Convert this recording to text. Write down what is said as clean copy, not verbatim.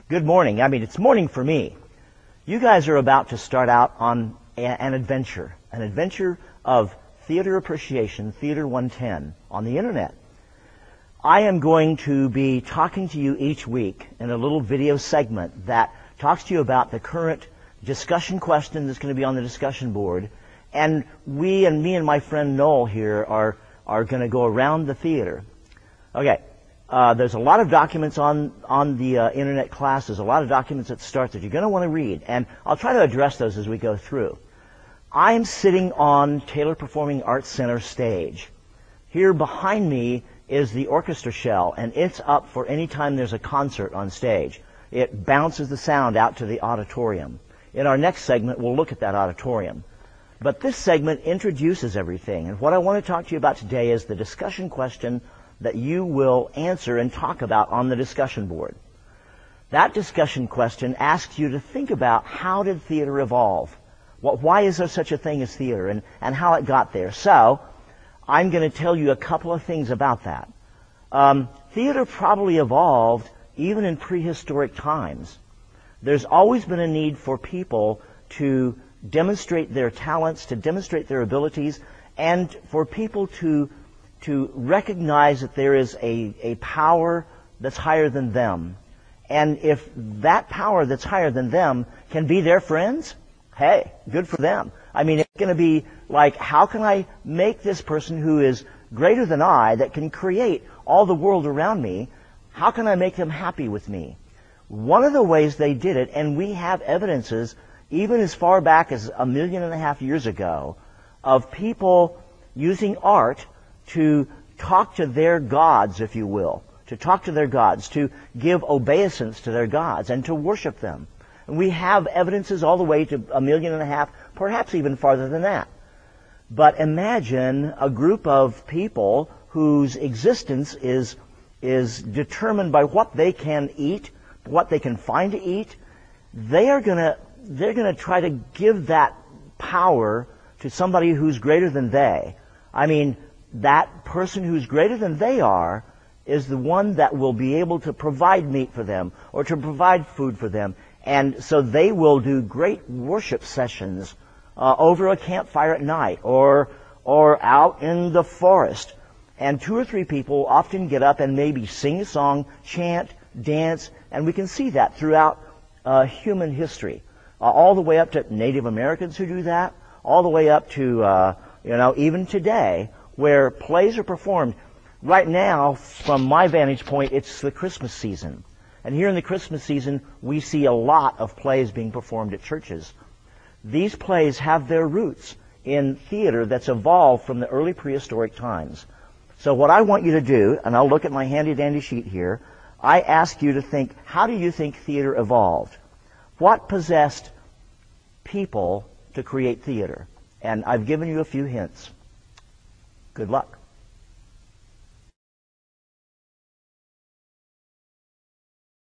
Good morning. I mean, it's morning for me. You guys are about to start out on an adventure of theater appreciation, Theater 110, on the internet. I am going to be talking to you each week in a little video segment that talks to you about the current discussion question that's going to be on the discussion board. And me and my friend Noel here are going to go around the theater. Okay. There's a lot of documents on the internet class. There's a lot of documents at the start that you're going to want to read, and I'll try to address those as we go through. I'm sitting on Taylor Performing Arts Center stage. Here behind me is the orchestra shell, and it's up for any time there's a concert on stage. It bounces the sound out to the auditorium. In our next segment, we'll look at that auditorium. But this segment introduces everything, and what I want to talk to you about today is the discussion question that you will answer and talk about on the discussion board. That discussion question asks you to think about how did theater evolve? Why is there such a thing as theater and how it got there? So, I'm going to tell you a couple of things about that. Theater probably evolved even in prehistoric times. There's always been a need for people to demonstrate their talents, to demonstrate their abilities, and for people to recognize that there is a power that's higher than them. And if that power that's higher than them can be their friends, hey, good for them. I mean, it's going to be like, how can I make this person who is greater than I, that can create all the world around me, how can I make them happy with me? One of the ways they did it, and we have evidences even as far back as 1.5 million years ago, of people using art to talk to their gods, if you will, to talk to their gods, to give obeisance to their gods, and to worship them. And we have evidences all the way to 1.5 million, perhaps even farther than that. But imagine a group of people whose existence is determined by what they can eat, what they can find to eat. They're gonna try to give that power to somebody who's greater than they. I mean, that person who's greater than they are is the one that will be able to provide meat for them or to provide food for them. And so they will do great worship sessions over a campfire at night or out in the forest. And 2 or 3 people often get up and maybe sing a song, chant, dance, and we can see that throughout human history. All the way up to Native Americans who do that, all the way up to, even today, where plays are performed. Right now, from my vantage point, it's the Christmas season. And here in the Christmas season, we see a lot of plays being performed at churches. These plays have their roots in theater that's evolved from the early prehistoric times. So what I want you to do, and I'll look at my handy-dandy sheet here, I ask you to think, how do you think theater evolved? What possessed people to create theater? And I've given you a few hints. Good luck.